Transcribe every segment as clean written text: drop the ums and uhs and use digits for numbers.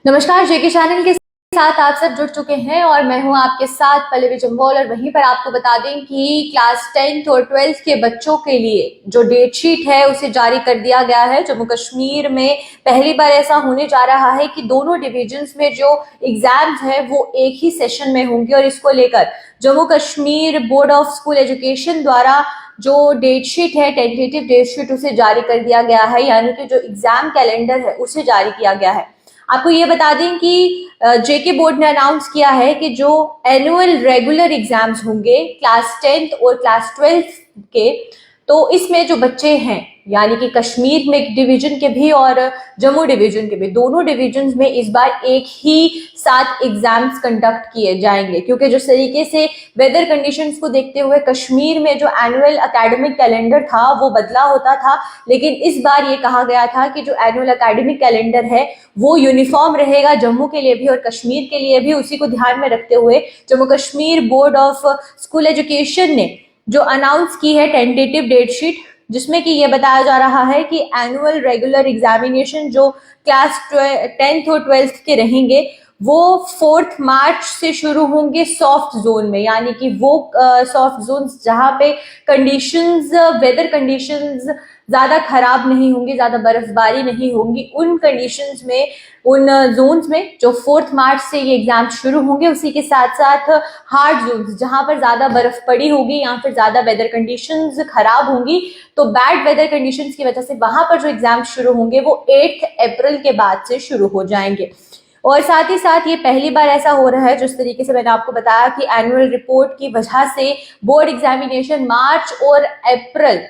नमस्कार। जेके चैनल के साथ आप सब जुड़ चुके हैं और मैं हूं आपके साथ पल्लवी जम्वाल। और वहीं पर आपको बता दें कि क्लास 10th और 12th के बच्चों के लिए जो डेट शीट है उसे जारी कर दिया गया है। जम्मू कश्मीर में पहली बार ऐसा होने जा रहा है कि दोनों डिविजन्स में जो एग्जाम्स है वो एक ही सेशन में होंगे और इसको लेकर Jammu Kashmir board of school education द्वारा जो डेट शीट है, टेंटेटिव डेट शीट, उसे जारी कर दिया गया है। यानी कि जो एग्जाम कैलेंडर है उसे जारी किया गया है। आपको ये बता दें कि जेके बोर्ड ने अनाउंस किया है कि जो एनुअल रेगुलर एग्जाम्स होंगे क्लास 10th और क्लास 12th के, तो इसमें जो बच्चे हैं यानी कि कश्मीर में डिवीजन के भी और जम्मू डिवीजन के भी, दोनों डिवीजन में इस बार एक ही साथ एग्जाम्स कंडक्ट किए जाएंगे। क्योंकि जिस तरीके से वेदर कंडीशंस को देखते हुए कश्मीर में जो एनुअल एकेडमिक कैलेंडर था वो बदला होता था, लेकिन इस बार ये कहा गया था कि जो एनुअल एकेडमिक कैलेंडर है वो यूनिफॉर्म रहेगा जम्मू के लिए भी और कश्मीर के लिए भी। उसी को ध्यान में रखते हुए Jammu Kashmir board of school education ने जो अनाउंस की है टेंटेटिव डेट शीट, जिसमें कि ये बताया जा रहा है कि एनुअल रेगुलर एग्जामिनेशन जो क्लास 10th और 12th के रहेंगे वो 4 मार्च से शुरू होंगे सॉफ्ट जोन में। यानी कि वो सॉफ्ट जोन जहां पे कंडीशंस, वेदर कंडीशंस ज्यादा खराब नहीं होंगी, ज्यादा बर्फबारी नहीं होंगी, उन कंडीशंस में, उन जोन्स में जो 4 मार्च से ये एग्जाम शुरू होंगे। उसी के साथ साथ हार्ड जोन्स जहां पर ज्यादा बर्फ पड़ी होगी या फिर ज्यादा वेदर कंडीशंस खराब होंगी, तो बैड वेदर कंडीशंस की वजह से वहां पर जो एग्जाम शुरू होंगे वो 8 अप्रैल के बाद से शुरू हो जाएंगे। और साथ ही साथ ये पहली बार ऐसा हो रहा है, जिस तरीके से मैंने आपको बताया कि एनुअल रिपोर्ट की वजह से बोर्ड एग्जामिनेशन मार्च और अप्रैल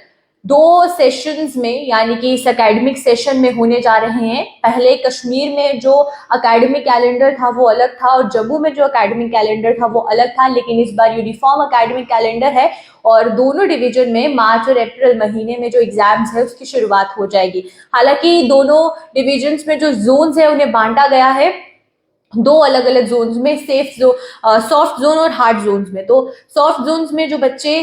2 सेशंस में, यानी कि इस एकेडमिक सेशन में होने जा रहे हैं। पहले कश्मीर में जो एकेडमिक कैलेंडर था वो अलग था और जम्मू में जो एकेडमिक कैलेंडर था वो अलग था, लेकिन इस बार यूनिफॉर्म एकेडमिक कैलेंडर है और दोनों डिवीजन में मार्च और अप्रैल महीने में जो एग्जाम्स है उसकी शुरुआत हो जाएगी। हालांकि दोनों डिविजन्स में जो जोन्स है उन्हें बांटा गया है 2 अलग अलग जोन्स में, सेफ जो सॉफ्ट जोन और हार्ड जोन्स में। तो सॉफ्ट जोन्स में जो बच्चे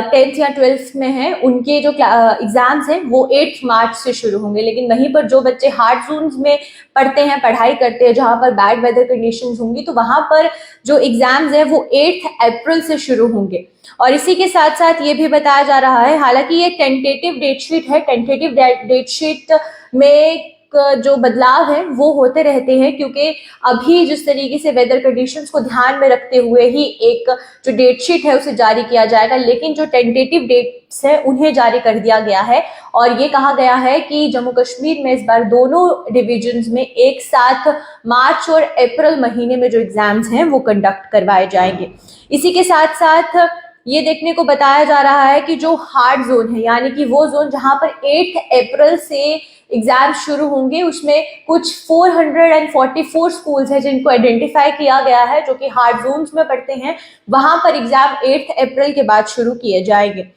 10th या 12th में हैं उनके जो एग्जाम्स हैं वो 8 मार्च से शुरू होंगे, लेकिन वहीं पर जो बच्चे हार्ड जोन्स में पढ़ते हैं, पढ़ाई करते हैं, जहां पर बैड वेदर कंडीशंस होंगी, तो वहां पर जो एग्जाम्स है वो 8 अप्रैल से शुरू होंगे। और इसी के साथ साथ ये भी बताया जा रहा है, हालांकि ये टेंटेटिव डेट शीट है, टेंटेटिव डेट शीट में जो बदलाव है वो होते रहते हैं, क्योंकि अभी जिस तरीके से वेदर कंडीशंस को ध्यान में रखते हुए ही एक जो डेट शीट है उसे जारी किया जाएगा, लेकिन जो टेंटेटिव डेट्स है उन्हें जारी कर दिया गया है। और ये कहा गया है कि जम्मू कश्मीर में इस बार दोनों डिविजन्स में एक साथ मार्च और अप्रैल महीने में जो एग्जाम्स हैं वो कंडक्ट करवाए जाएंगे। इसी के साथ साथ ये देखने को बताया जा रहा है कि जो हार्ड जोन है, यानी कि वो जोन जहां पर 8 अप्रैल से एग्जाम शुरू होंगे, उसमें कुछ 444 स्कूल्स हैं जिनको आइडेंटिफाई किया गया है जो कि हार्ड जोन्स में पढ़ते हैं। वहां पर एग्जाम 8 अप्रैल के बाद शुरू किए जाएंगे।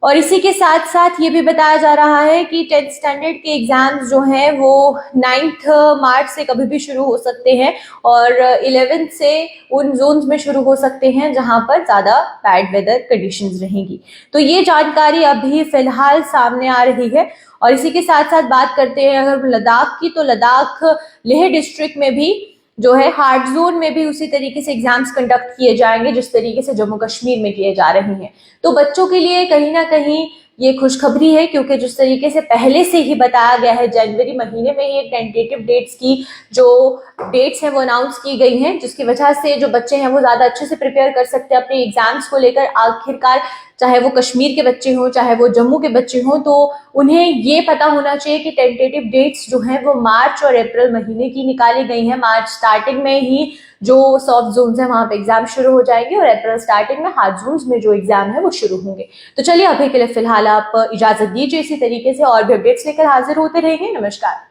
और इसी के साथ साथ ये भी बताया जा रहा है कि 10th स्टैंडर्ड के एग्जाम्स जो हैं वो 9th मार्च से कभी भी शुरू हो सकते हैं और 11th से उन जोन्स में शुरू हो सकते हैं जहां पर ज़्यादा बैड वेदर कंडीशंस रहेंगी। तो ये जानकारी अभी फिलहाल सामने आ रही है। और इसी के साथ साथ बात करते हैं अगर लद्दाख की, तो लद्दाख लेह डिस्ट्रिक्ट में भी जो है हार्ड जोन में भी उसी तरीके से एग्जाम्स कंडक्ट किए जाएंगे जिस तरीके से जम्मू कश्मीर में किए जा रहे हैं। तो बच्चों के लिए कहीं ना कहीं ये खुशखबरी है, क्योंकि जिस तरीके से पहले से ही बताया गया है, जनवरी महीने में ही एक टेंटेटिव डेट्स की जो डेट्स हैं वो अनाउंस की गई हैं, जिसकी वजह से जो बच्चे हैं वो ज़्यादा अच्छे से प्रिपेयर कर सकते हैं अपने एग्जाम्स को लेकर। आखिरकार चाहे वो कश्मीर के बच्चे हों चाहे वो जम्मू के बच्चे हों, तो उन्हें ये पता होना चाहिए कि टेंटेटिव डेट्स जो हैं वो मार्च और अप्रैल महीने की निकाली गई हैं। मार्च स्टार्टिंग में ही जो सॉफ्ट जोन्स हैं वहां पे एग्जाम शुरू हो जाएंगे और अप्रैल स्टार्टिंग में हार्ड जोन्स में जो एग्जाम है वो शुरू होंगे। तो चलिए अभी के लिए फिलहाल आप इजाजत दीजिए, इसी तरीके से और भी अपडेट्स लेकर हाजिर होते रहेंगे। नमस्कार।